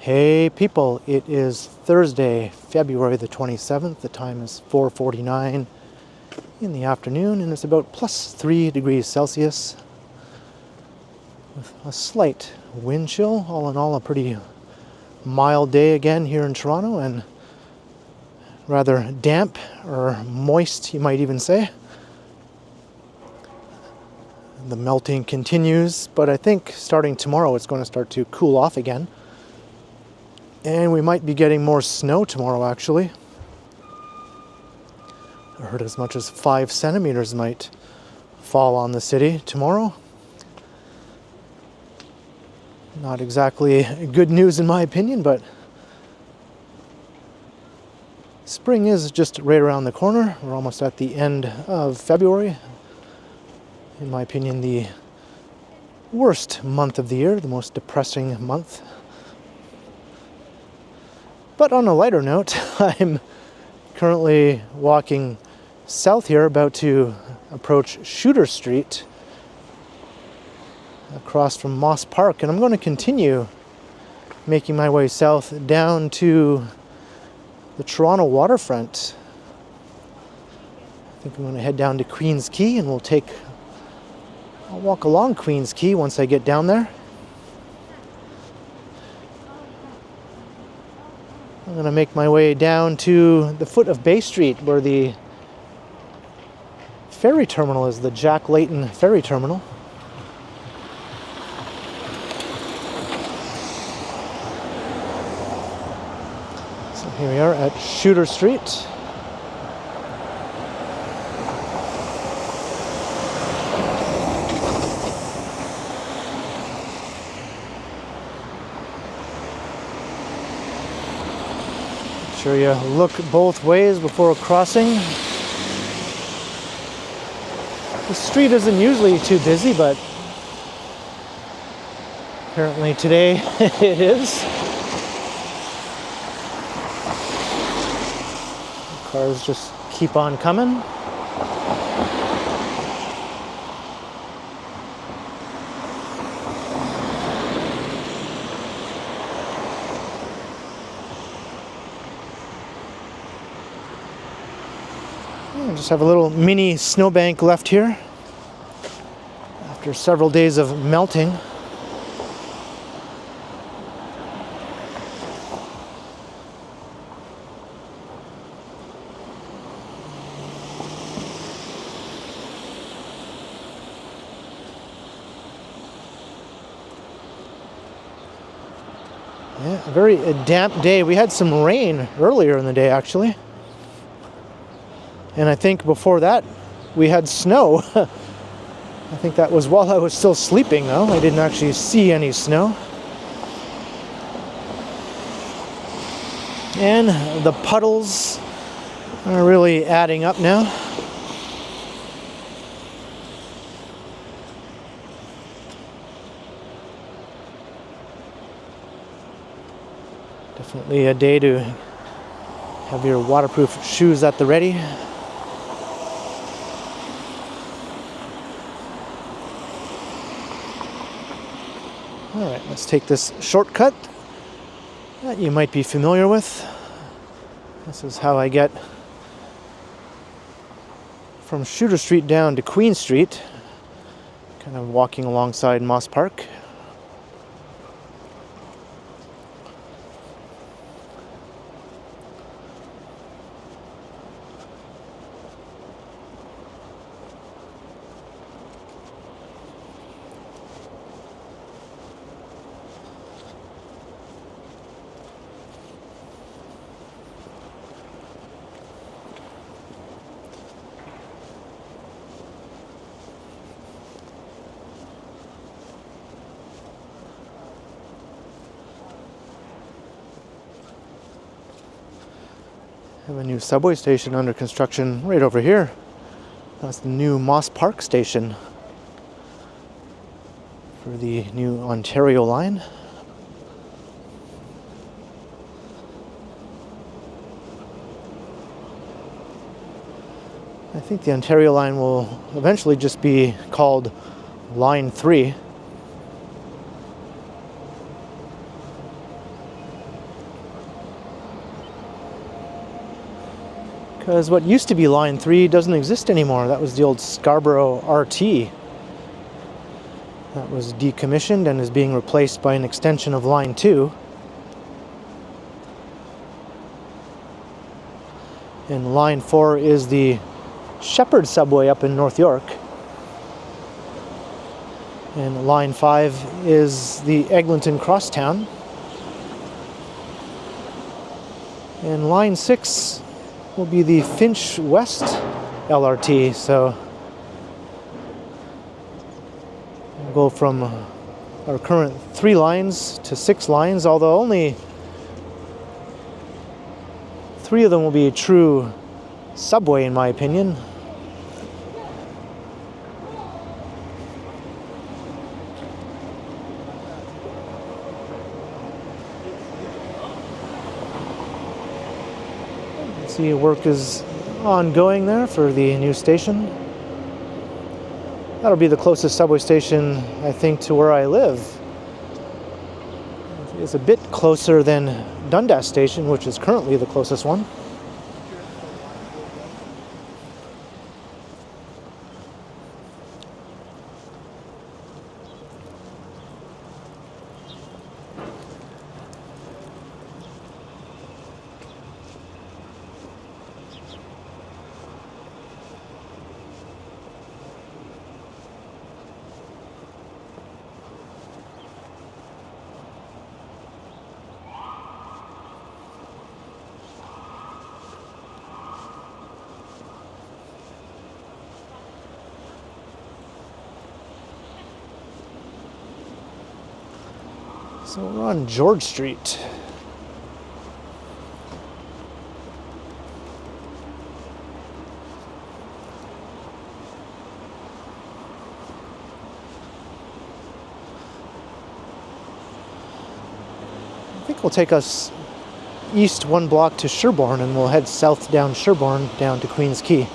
Hey people, it is Thursday, February the 27th. The time is 4:49 in the afternoon and it's about plus 3 degrees Celsius with a slight wind chill. All in all, a pretty mild day again here in Toronto and rather damp or moist, you might even say. The melting continues, but I think starting tomorrow it's going to start to cool off again. And we might be getting more snow tomorrow, actually. I heard as much as 5 centimeters might fall on the city tomorrow. Not exactly good news in my opinion, but spring is just right around the corner. We're almost at the end of February. In my opinion, the worst month of the year, the most depressing month. But on a lighter note, I'm currently walking south here, about to approach Shooter Street across from Moss Park, and I'm going to continue making my way south down to the Toronto waterfront. I think I'm going to head down to Queen's Quay and I'll walk along Queen's Quay once I get down there. I'm going to make my way down to the foot of Bay Street where the ferry terminal is, the Jack Layton Ferry Terminal. So here we are at Shooter Street. Sure you look both ways before crossing. The street isn't usually too busy, but apparently today it is. Cars just keep on coming. Just have a little mini snowbank left here after several days of melting. Yeah, a very damp day. We had some rain earlier in the day, actually. And I think before that, we had snow. I think that was while I was still sleeping, though. I didn't actually see any snow. And the puddles are really adding up now. Definitely a day to have your waterproof shoes at the ready. Alright, let's take this shortcut that you might be familiar with. This is how I get from Shooter Street down to Queen Street, kind of walking alongside Moss Park. Have a new subway station under construction right over here. That's the new Moss Park station for the new Ontario line. I think the Ontario line will eventually just be called Line 3. because what used to be Line 3 doesn't exist anymore. That was the old Scarborough RT. That was decommissioned and is being replaced by an extension of Line 2. And Line 4 is the Shepherd subway up in North York. And Line 5 is the Eglinton Crosstown. And Line 6 will be the Finch West LRT. So we'll go from our current 3 lines to 6 lines, although only 3 of them will be a true subway in my opinion. See, work is ongoing there for the new station. That'll be the closest subway station, I think, to where I live. It's a bit closer than Dundas Station, which is currently the closest one. So we're on George Street. I think will take us east 1 block to Sherbourne, and we'll head south down Sherbourne down to Queens Quay.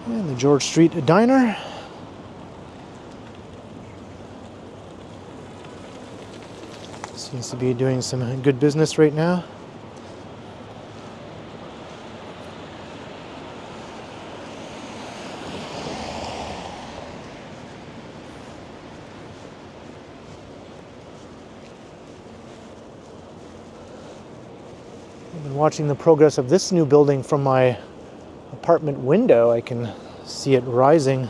And the George Street Diner. Seems to be doing some good business right now. I've been watching the progress of this new building from my apartment window. I can see it rising.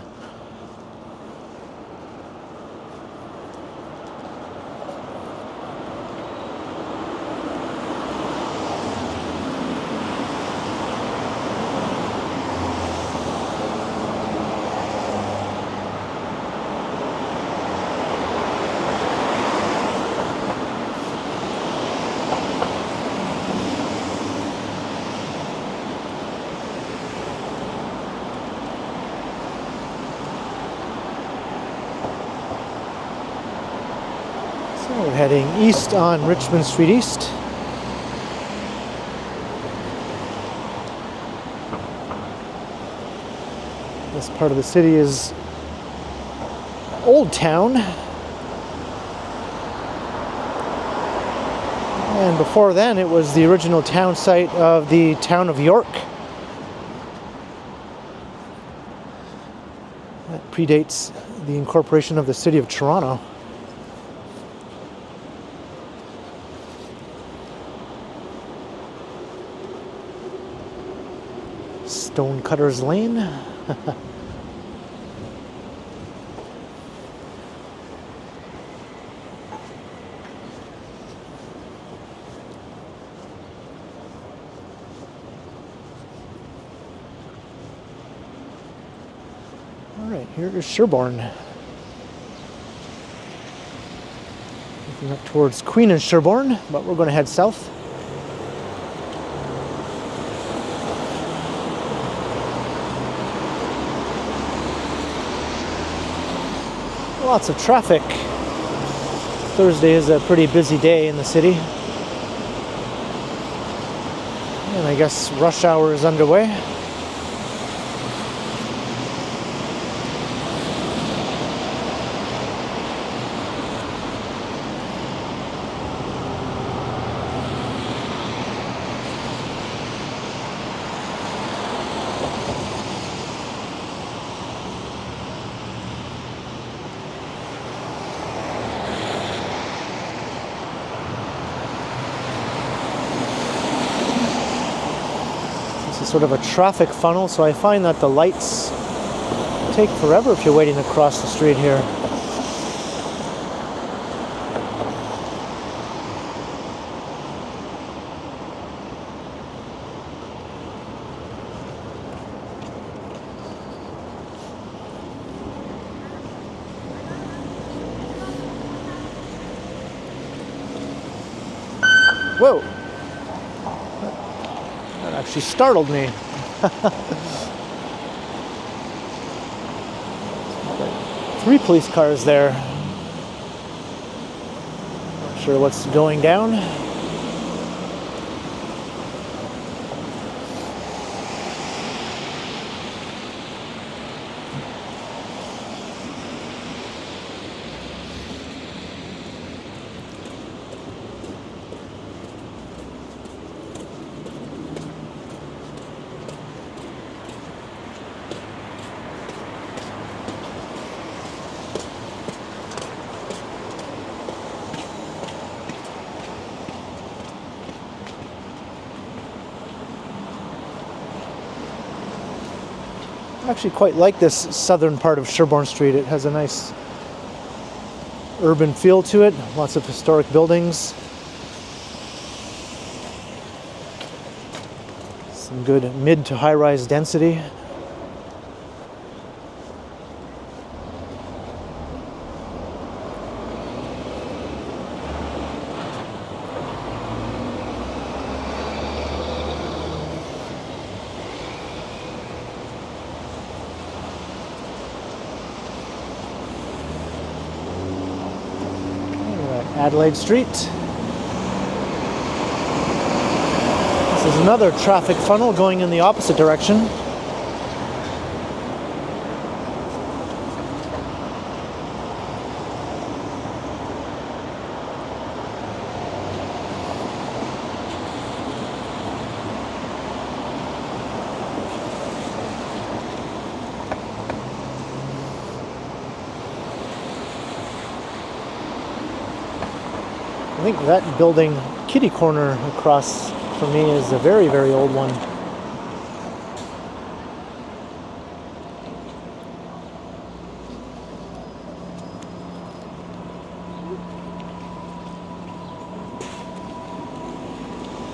We're heading east on Richmond Street East. This part of the city is Old Town. And before then, it was the original town site of the town of York. That predates the incorporation of the city of Toronto. Stonecutters Lane. All right, here is Sherbourne. Looking up towards Queen and Sherbourne, but we're going to head south. Lots of traffic. Thursday is a pretty busy day in the city. And I guess rush hour is underway. sort of a traffic funnel, so I find that the lights take forever if you're waiting across the street here. Whoa! That actually startled me. 3 police cars there. Not sure what's going down. I actually quite like this southern part of Sherbourne Street. It has a nice urban feel to it, lots of historic buildings. Some good mid to high-rise density. Adelaide Street. This is another traffic funnel going in the opposite direction. I think that building, kitty corner across from me, is a very, very old one.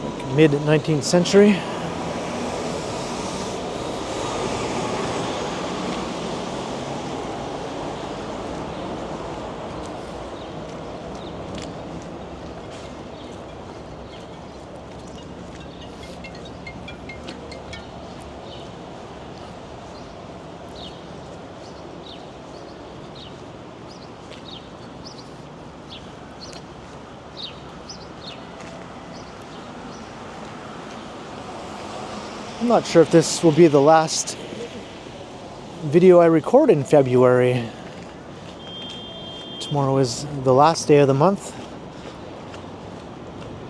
Like mid-19th century. I'm not sure if this will be the last video I record in February. Tomorrow is the last day of the month.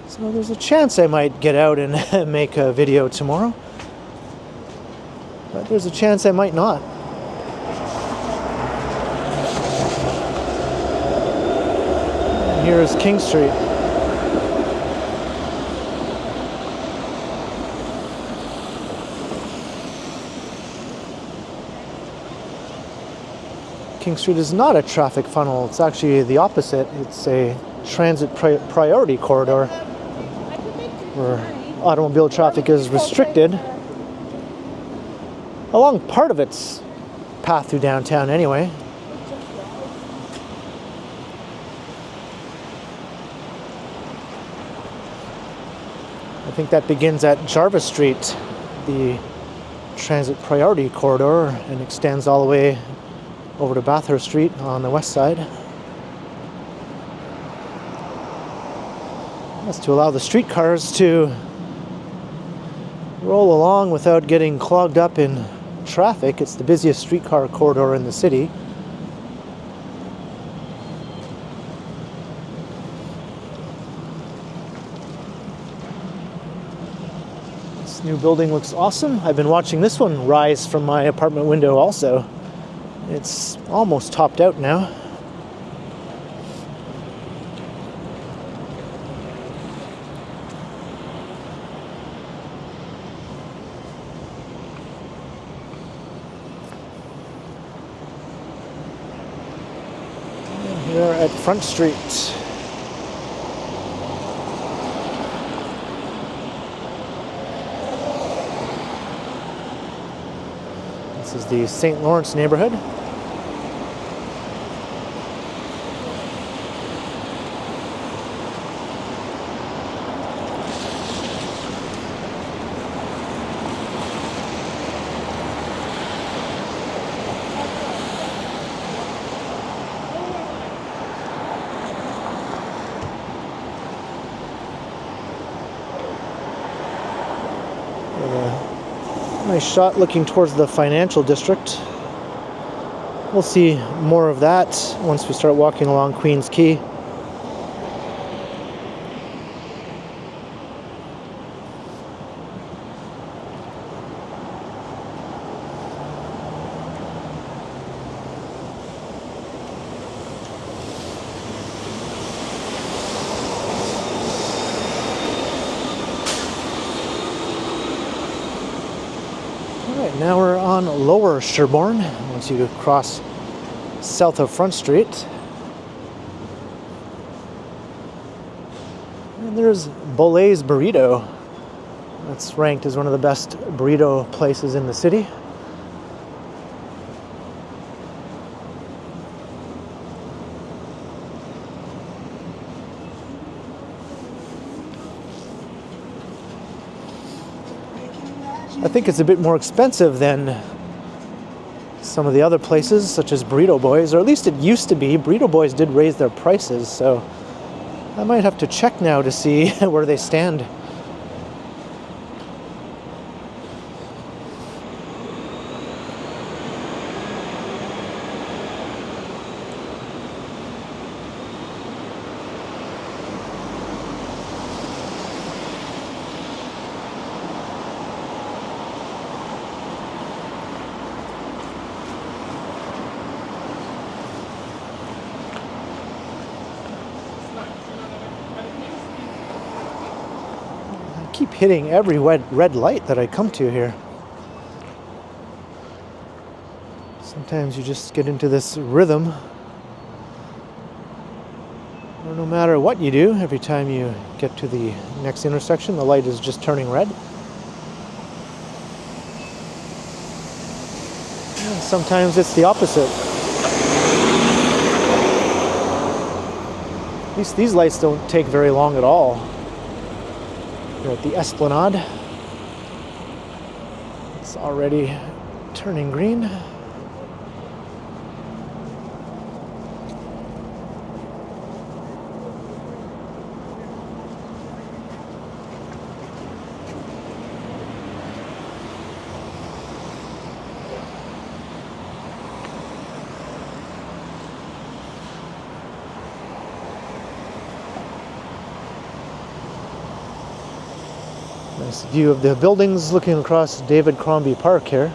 So there's a chance I might get out and make a video tomorrow. But there's a chance I might not. And here is King Street. King Street is not a traffic funnel. It's actually the opposite. It's a transit priority corridor where automobile traffic is restricted along part of its path through downtown anyway. I think that begins at Jarvis Street, the transit priority corridor, and extends all the way over to Bathurst Street on the west side. That's to allow the streetcars to roll along without getting clogged up in traffic. It's the busiest streetcar corridor in the city. This new building looks awesome. I've been watching this one rise from my apartment window also. It's almost topped out now. at Front Street. This is the St. Lawrence neighborhood. Nice shot looking towards the financial district. We'll see more of that once we start walking along Queens Quay. Alright, now we're on Lower Sherbourne, once you cross south of Front Street. And there's Bole's Burrito. That's ranked as one of the best burrito places in the city. I think it's a bit more expensive than some of the other places, such as Burrito Boys, or at least it used to be. Burrito Boys did raise their prices, so I might have to check now to see where they stand. Keep hitting every red light that I come to here. Sometimes you just get into this rhythm where no matter what you do, every time you get to the next intersection, the light is just turning red. And sometimes it's the opposite. At least these lights don't take very long at all. We're at the Esplanade. It's already turning green. Nice view of the buildings looking across David Crombie Park here.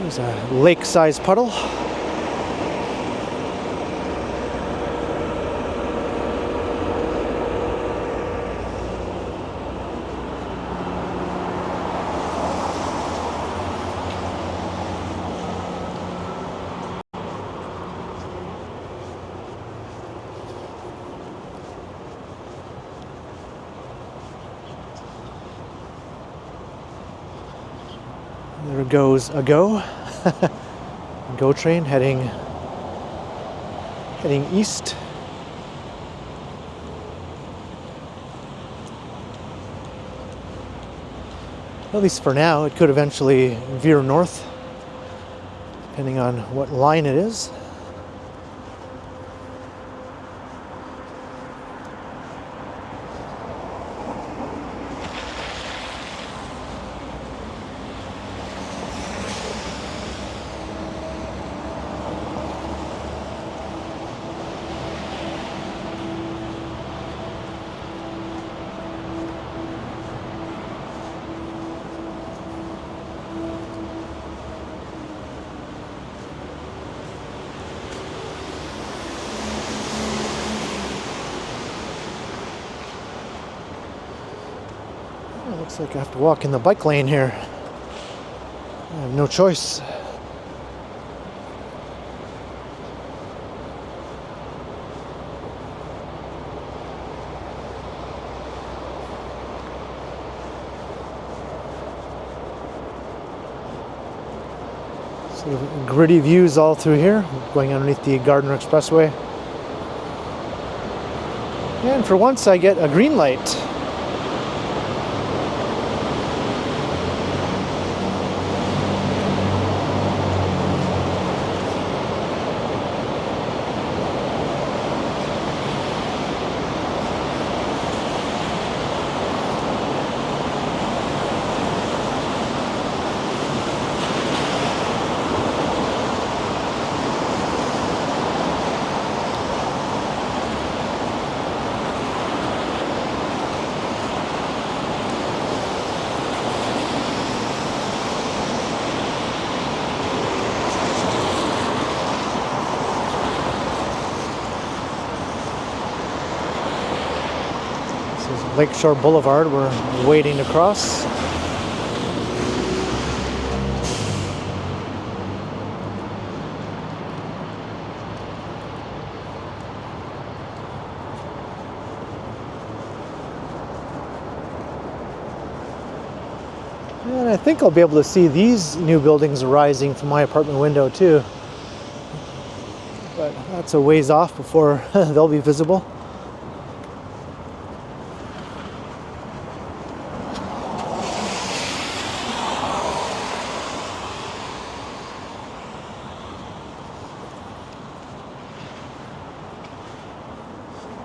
There's a lake-sized puddle. There goes a GO. GO train heading east. At least for now. It could eventually veer north, depending on what line it is. It looks like I have to walk in the bike lane here. I have no choice. Sort of gritty views all through here, going underneath the Gardner Expressway. And for once I get a green light. Lakeshore Boulevard we're waiting to cross. And I think I'll be able to see these new buildings rising from my apartment window too. But that's a ways off before they'll be visible.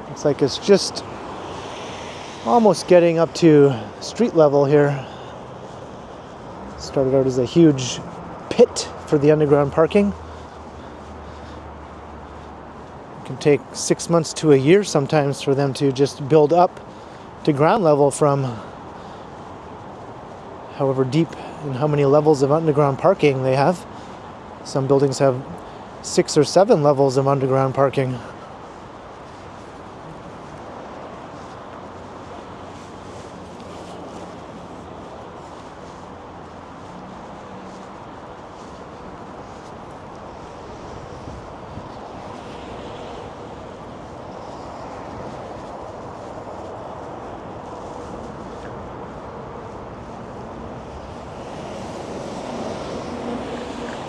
Looks like it's just almost getting up to street level here. Started out as a huge pit for the underground parking. It can take 6 months to a year sometimes for them to just build up to ground level from however deep and how many levels of underground parking they have. Some buildings have 6 or 7 levels of underground parking.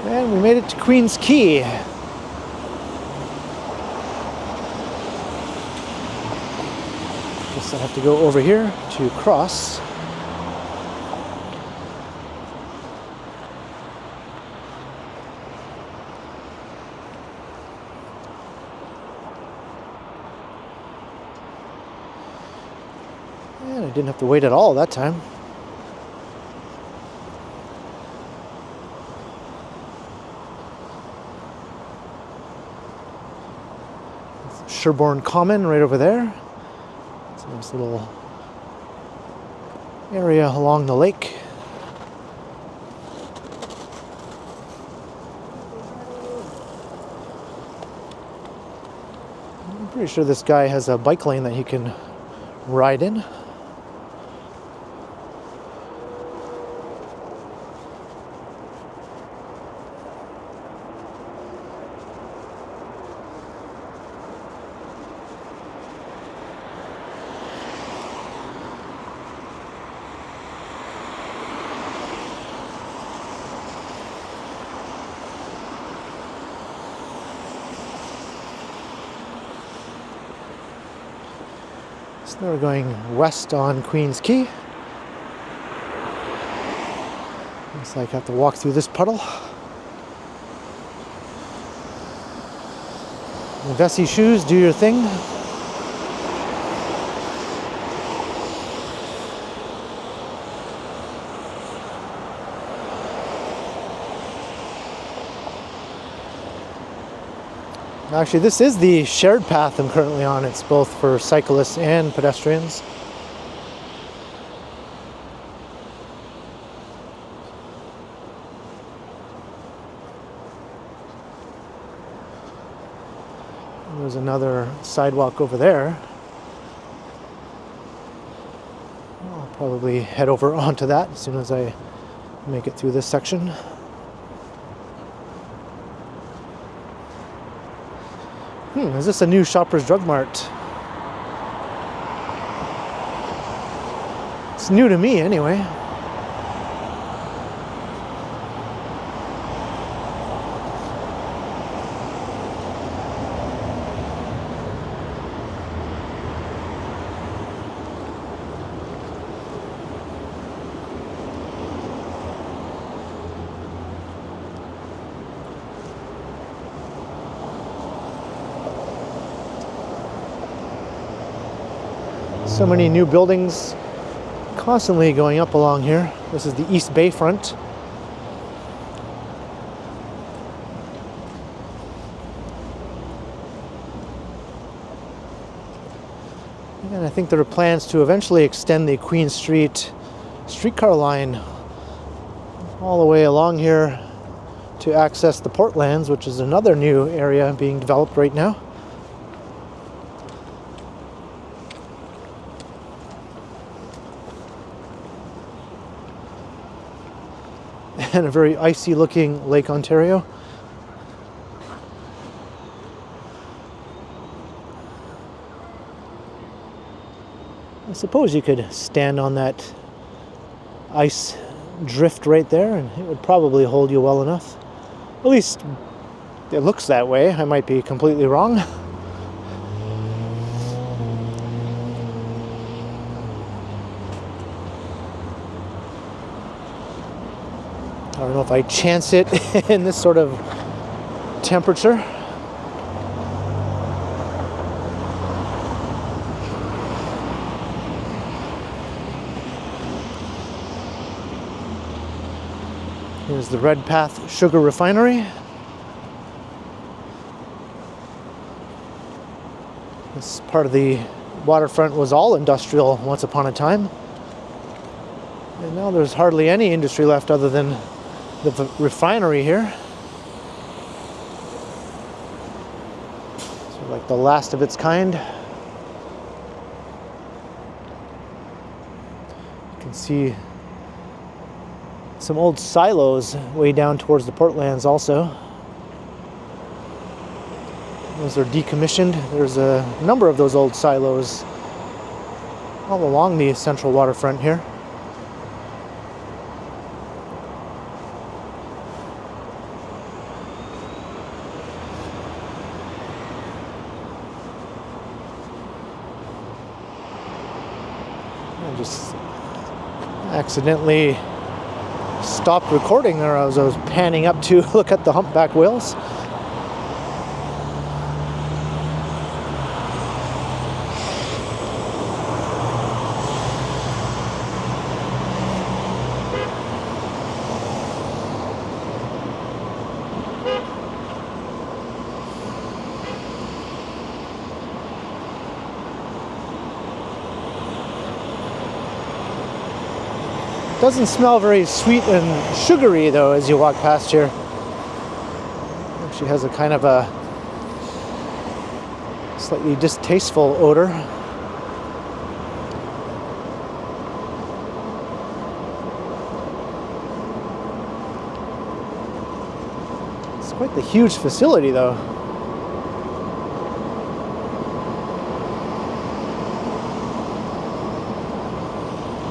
And we made it to Queen's Quay. Guess I have to go over here to cross. And I didn't have to wait at all that time. Sherborne Common right over there. It's a nice little area along the lake. I'm pretty sure this guy has a bike lane that he can ride in. So now we're going west on Queen's Quay. Looks like I have to walk through this puddle. The Vessi shoes, do your thing. Actually, this is the shared path I'm currently on. It's both for cyclists and pedestrians. There's another sidewalk over there. I'll Probably head over onto that as soon as I make it through this section. Is this a new Shoppers Drug Mart? It's new to me anyway. So many new buildings constantly going up along here. This is the East Bay front. And I think there are plans to eventually extend the Queen Street streetcar line all the way along here to access the Portlands, which is another new area being developed right now. And a very icy looking Lake Ontario. I suppose you could stand on that ice drift right there and it would probably hold you well enough. At least it looks that way. I might be completely wrong. I don't know if I chance it in this sort of temperature. Here's the Red Path Sugar Refinery. This part of the waterfront was all industrial once upon a time. And now there's hardly any industry left other than the refinery here. So like the last of its kind. You can see some old silos way down towards the Portlands also. Those are decommissioned. There's a number of those old silos all along the central waterfront here. I just accidentally stopped recording there as I was panning up to look at the humpback whales. Doesn't smell very sweet and sugary though as you walk past here. Actually has a kind of a slightly distasteful odor. It's quite the huge facility though.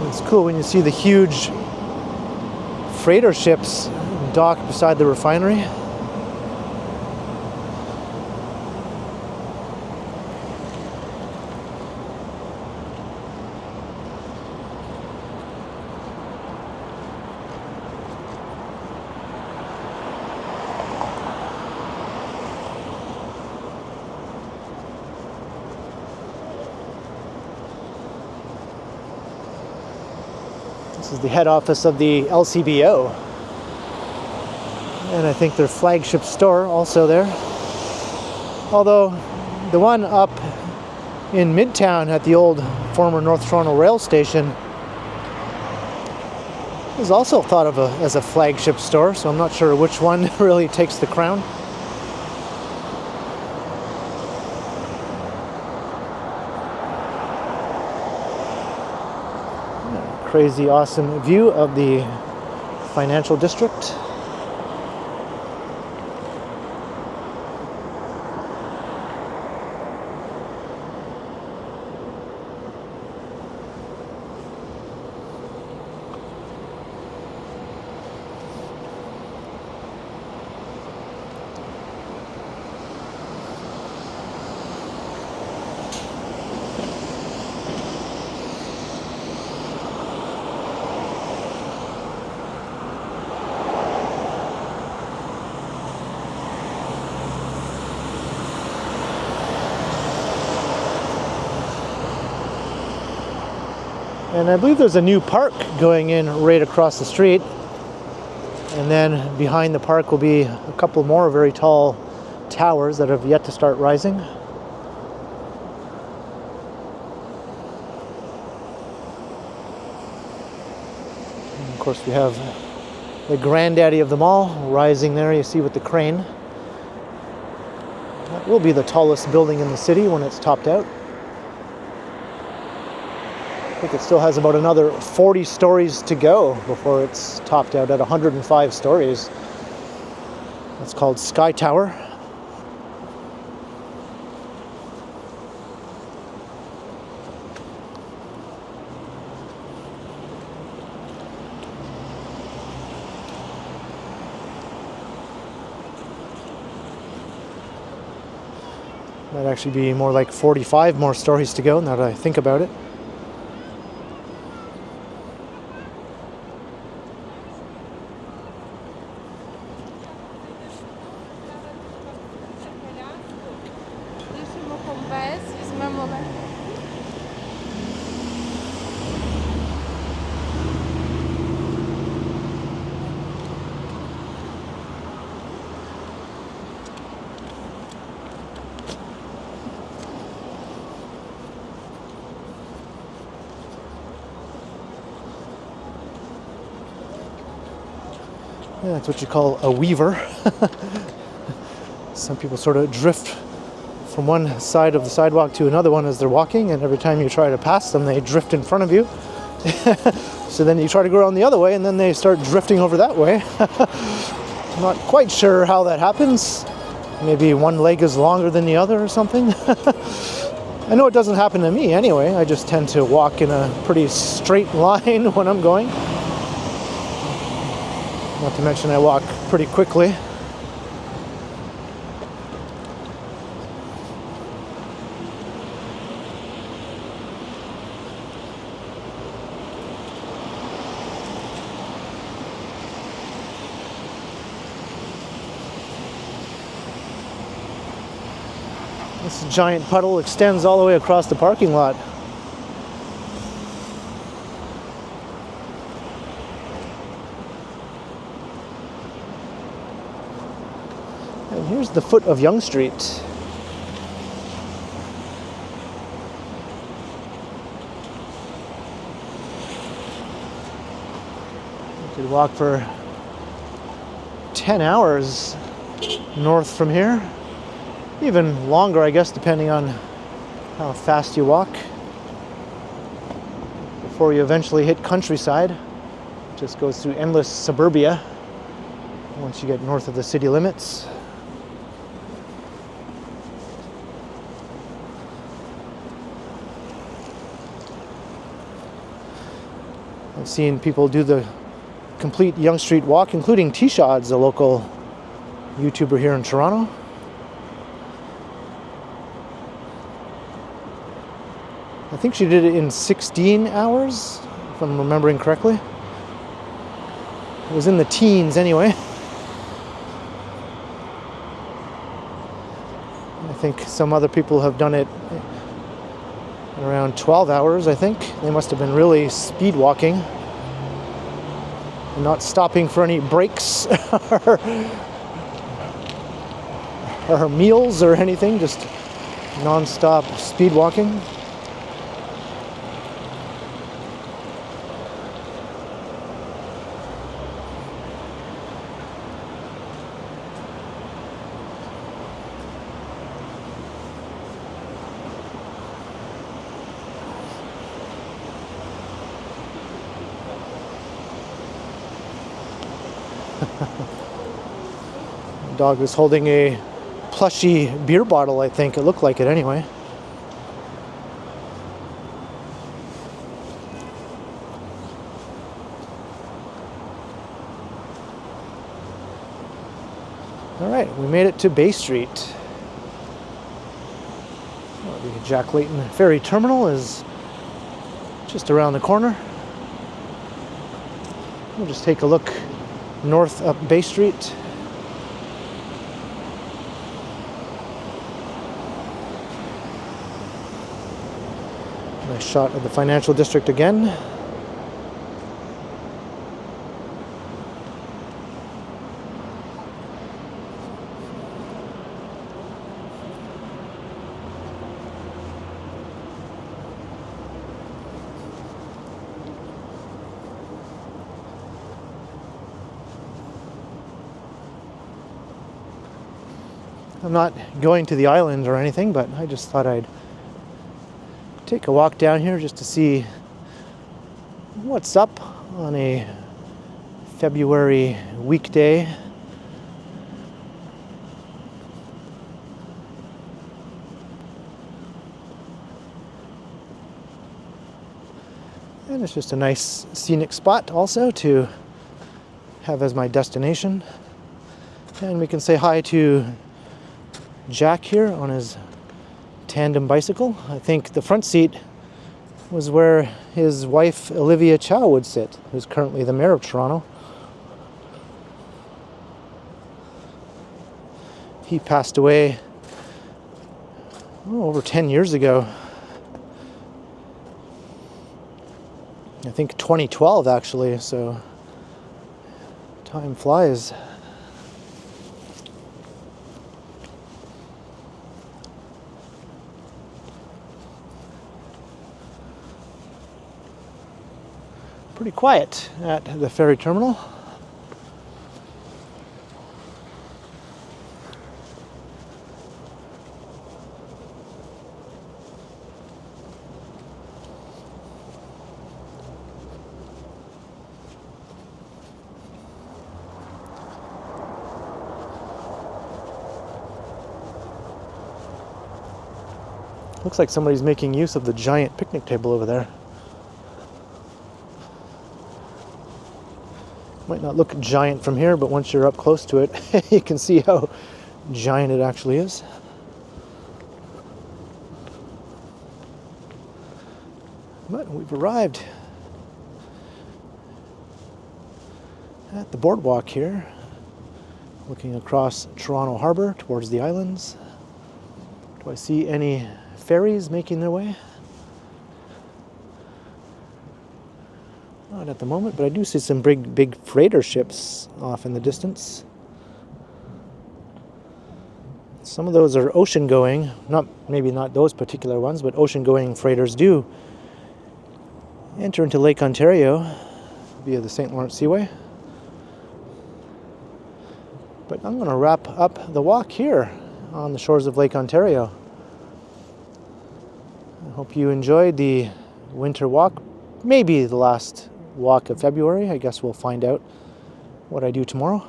It's cool when you see the huge freighter ships docked beside the refinery. This is the head office of the LCBO. And I think their flagship store also there. Although the one up in Midtown at the old former North Toronto Rail Station is also thought of as a flagship store, so I'm not sure which one really takes the crown. crazy awesome view of the financial district. And I believe there's a new park going in right across the street. And then behind the park will be a couple more very tall towers that have yet to start rising. And of course, we have the granddaddy of them all rising there, you see, with the crane. That will be the tallest building in the city when it's topped out. I think it still has about another 40 stories to go before it's topped out at 105 stories. That's called Sky Tower. Might actually be more like 45 more stories to go now that I think about it. Yeah, that's what you call a weaver. Some people sort of drift from one side of the sidewalk to another one as they're walking, and every time you try to pass them, they drift in front of you. So then you try to go around the other way, and then they start drifting over that way. I'm not quite sure how that happens. Maybe one leg is longer than the other or something. I know it doesn't happen to me anyway. I just tend to walk in a pretty straight line when I'm going. Not to mention I walk pretty quickly. This giant puddle extends all the way across the parking lot. And here's the foot of Yonge Street. You could walk for 10 hours north from here. Even longer, I guess, depending on how fast you walk. Before you eventually hit countryside. It just goes through endless suburbia once you get north of the city limits. I've seen people do the complete Yonge Street walk, including T-Shods, a local YouTuber here in Toronto. I think she did it in 16 hours, if I'm remembering correctly. It was in the teens anyway. I think some other people have done it around 12 hours, I think. They must have been really speed walking and not stopping for any breaks or meals or anything, just non-stop speed walking. The dog was holding a plushy beer bottle, I think. It looked like it anyway. All right, we made it to Bay Street. Well, the Jack Layton Ferry Terminal is just around the corner. We'll just take a look north up Bay Street. Nice shot of the financial district again. I'm not going to the island or anything, but I just thought I'd take a walk down here just to see what's up on a February weekday. And it's just a nice scenic spot also to have as my destination. And we can say hi to Jack here on his tandem bicycle. I think the front seat was where his wife Olivia Chow would sit, who's currently the mayor of Toronto. He passed away over 10 years ago. I think 2012 actually, so time flies. Pretty quiet at the ferry terminal. Looks like somebody's making use of the giant picnic table over there. Might not look giant from here, but once you're up close to it, you can see how giant it actually is. But we've arrived at the Boardwalk here, looking across Toronto Harbour towards the islands. Do I see any ferries making their way? Not at the moment, but I do see some big freighter ships off in the distance. Some of those are ocean going, maybe not those particular ones, but ocean going freighters do enter into Lake Ontario via the St. Lawrence Seaway. But I'm going to wrap up the walk here on the shores of Lake Ontario. I hope you enjoyed the winter walk, maybe the last walk of February. I guess we'll find out what I do tomorrow.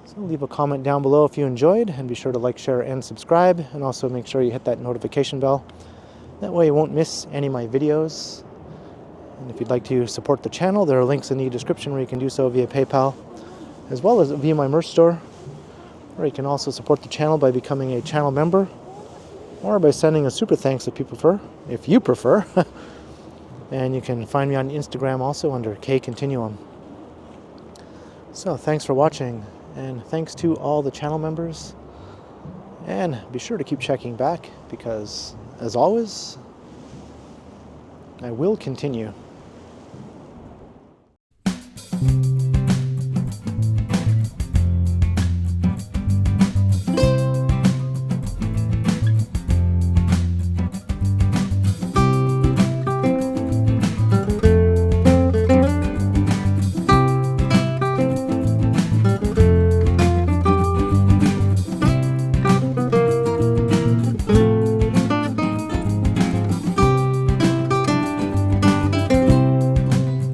So leave a comment down below if you enjoyed, and be sure to like, share, and subscribe, and also make sure you hit that notification bell. That way you won't miss any of my videos. And if you'd like to support the channel, there are links in the description where you can do so via PayPal, as well as via my merch store, or you can also support the channel by becoming a channel member, or by sending a super thanks if you prefer. And you can find me on Instagram also under Quay Continuum. So thanks for watching, and thanks to all the channel members. And be sure to keep checking back, because as always, I will continue.